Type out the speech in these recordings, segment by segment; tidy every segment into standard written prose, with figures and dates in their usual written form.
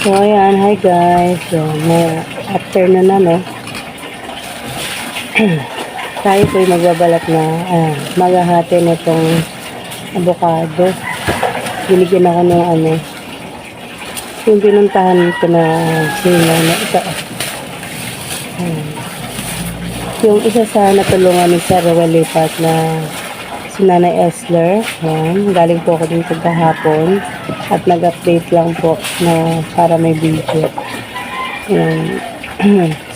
So, ayan. Hi, guys. So, may afternoon na, no? Tayo po'y magbabalat na, maghahati na itong avocado. Binigyan ako ng, yung pinuntahan ko na sila na ito. Yung isa sa natulungan ni Sir Lipat na si Nanay Esler. Ayan. Galing po ako dito kahapon. At nag-update lang po na para may video. Ayan.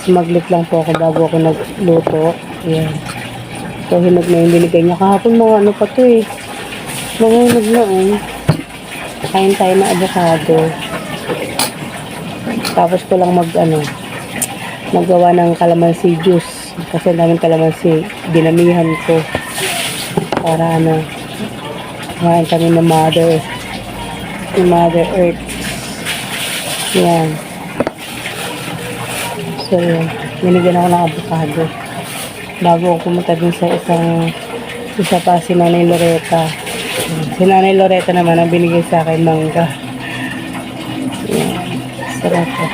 Sumaglit lang po ako bago ako nagluto. Ayan. So, hinog na yung binigay niya. Kahapon mga ano pa to eh. Mga hinog na eh. Kain tayo ng avocado. Tapos ko lang naggawa ng calamansi juice. Kasi namin calamansi. Dinamihan ko. Para kain kami ng Mother Earth. Yan. So, binigyan ako ng avocado. Bago ako pumunta din sa isa pa si Nanay Loretta. Si Nanay Loretta naman ang binigay sa akin mangga. Yan. Sarap po.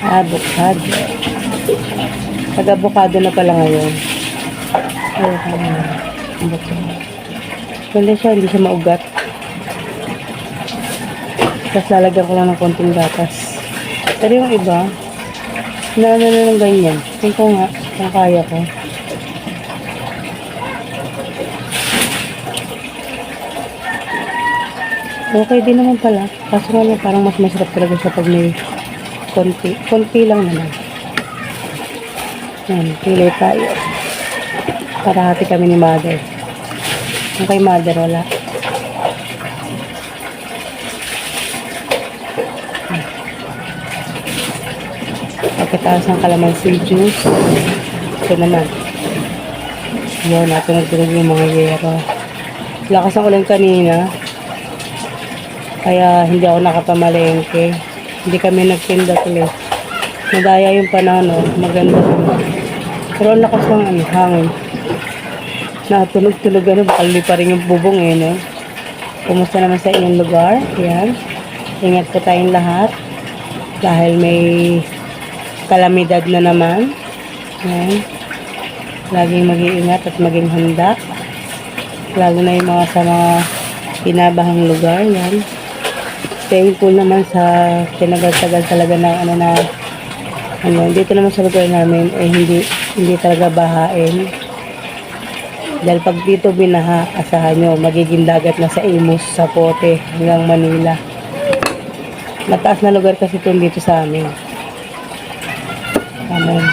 Avocado. Pag-avocado na pala ngayon. Hindi siya maugat. Tapos lalagyan ko lang ng konting gatas. Pero yung iba, na ng ganyan. Tingnan ko nga, kung kaya ko. Okay din naman pala. Kaso nga parang mas masarap talaga siya pag may konti. Konti lang naman. Yan, pilay tayo. Para hati kami ni Mother. Yung kay Mother, wala. Pagkataas ng calamansi juice. Ito naman. Yan, natunog-tunog yung mga yero. Lakas ng ulan kanina. Kaya hindi ako nakapamalengke. Hindi kami nagtinda tuloy. Nadaya yung panahon, maganda naman. Pero ang lakas ng hangin. Natunog-tunog bakal pa rin yung bubong no? Kumusta naman sa inyong lugar? Yan. Ingat po tayong lahat. Dahil may kalamidad na naman. Yan. Laging mag-iingat at maging handa. Lalo na yung mga sa mga pinabahang lugar. Yan. Thankful naman sa tinagal-tagal talaga ng dito naman sa lugar namin hindi talaga bahain. Dahil pag dito binaha, asahan nyo, magiging dagat na sa Imus, sa Pote, hanggang Manila. Mataas na lugar kasi ito dito sa amin. Amen.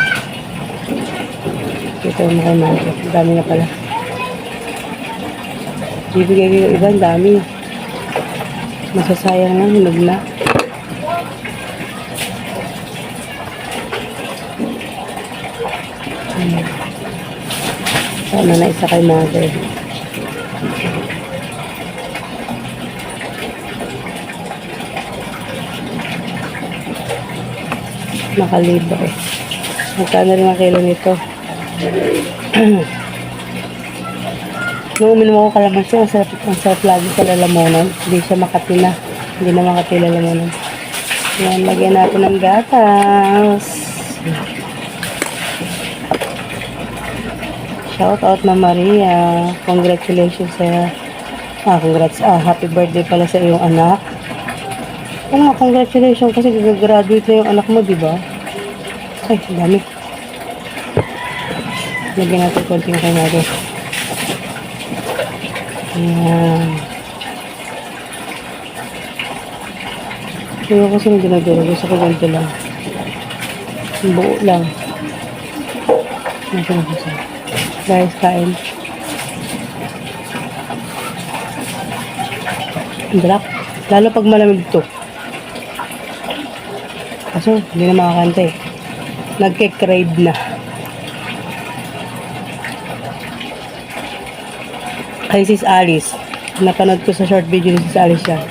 Ito yung mga market. Dami na pala. Bibigay ko yung iba, dami. Masasayang na, hinog na. Sana na isa kay Mother. Nakalibre. Magkano rin ang kilo nito? Nung uminom ako kalamansi, ang sarap lagi sa lalamunan. Hindi siya makatina. Hindi na makatila lalamunan. Yan, lagyan natin ng gatas. Shout out na Maria. Congratulations sa happy birthday pala sa iyong anak. Congratulations kasi gagraduate na yung anak mo, di ba? Ay, dami. Lagyan natin konting kay Mother. Ayan. Kaya kasi may dinaduro. Gusto ko ganito lang. Buo lang. Nasa na siya. Guys, kain. Drop. Lalo pag malamig ito. Kaso, hindi na makakanta eh. Nagke-crave na. Kay Sis Alice. Napanood ko sa short video ni Sis Alice siya.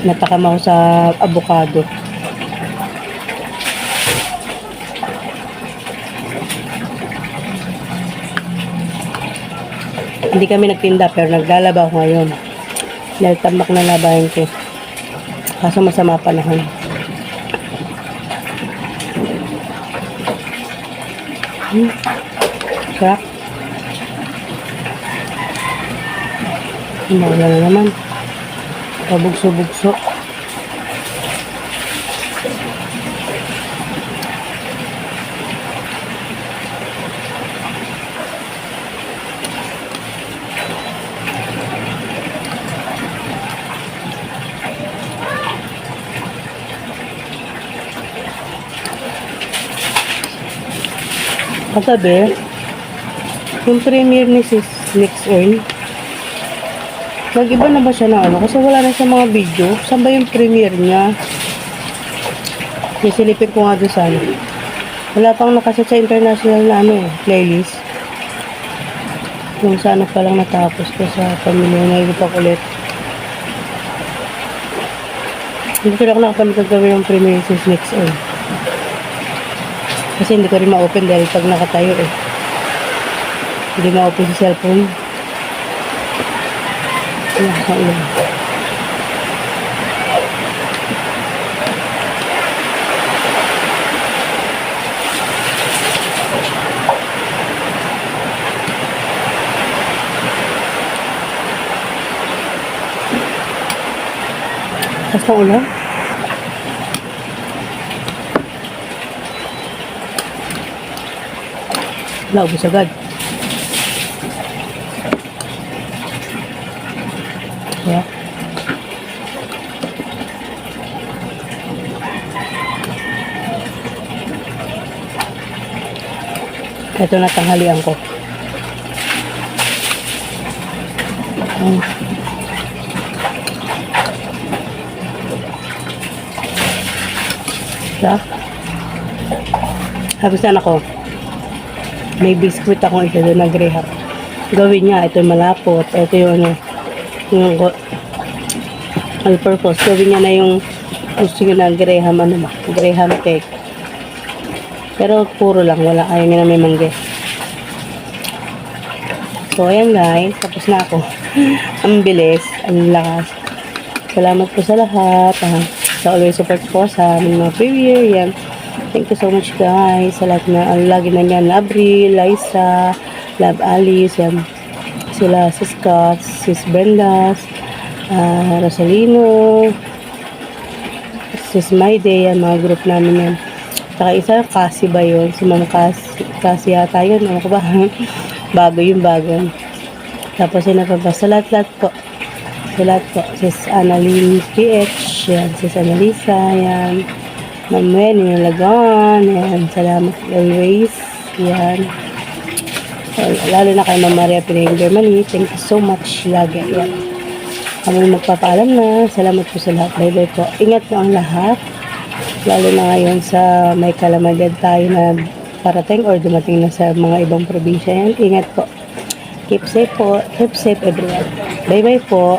Natakam ako sa avocado. Hindi kami nagtinda pero naglalaba ako ngayon. Dahil tamak na labahin ko. Kaso masama panahon. Sarap. Wala na naman. Pabugso-bugso. Kagabi, yung premiere ni Sis Next Earn, nag-iba na ba siya ng ano? Kasi wala na siya mga video. Saan ba yung premiere niya? Sisilipin ko nga doon sa ano. Wala pang nakaset sa international na ano playlist. Yung sa ano pa lang natapos ko sa pamilya na ilupak ulit. Hindi ko na ako nakapagagawin yung premiere ni Sis Next Earn. Kasi hindi ko rin ma-open dahil pag nakatayo hindi ma-open sa cellphone. Ayan, sa ulo. Sa ulo. Naubos agad. Yeah. Ito na tanghalian ko. Yeah. Habis na ako. May biscuit akong isa doon na graham. Gawin niya, ito yung malapot. Ito yung ano, yung all-purpose. Gawin niya na yung gusto niya na graham, ano ba? Graham cake. Pero puro lang, wala. Ayaw niya na may mangge. So, ayan guys. Tapos na ako. Ang bilis. Ang lakas. Salamat po sa lahat. Sa always support po sa aming mga premiere. Yan. Thank you so much guys sa lahat na lagi na niyan, Abril, Liza, Love Alice, yan. Sila Sis Kat, Sis Brenda, Rosalino, Sis Maide, yan, mga group namin yan. Saka isa, Cassie ba yun? Si Ma'am Cassie yata yun, ano ko ba? Bago yung bago. Tapos yun na pa sa lahat po. Sa lahat po. Sis Annalyn PH, yan. Sis Annalisa, yan. Ma'am Nilalagan, yan, salamat always, yan. Lalo na kay Ma'am Maria Pinay Germany, thank you so much lagi, yan. Kami magpapaalam na, salamat po sa lahat, bye-bye po. Ingat po ang lahat, lalo na ngayon sa may kalamidad tayo na parating or dumating na sa mga ibang probinsya, yan. Ingat po, keep safe po, keep safe everyone. Bye-bye po.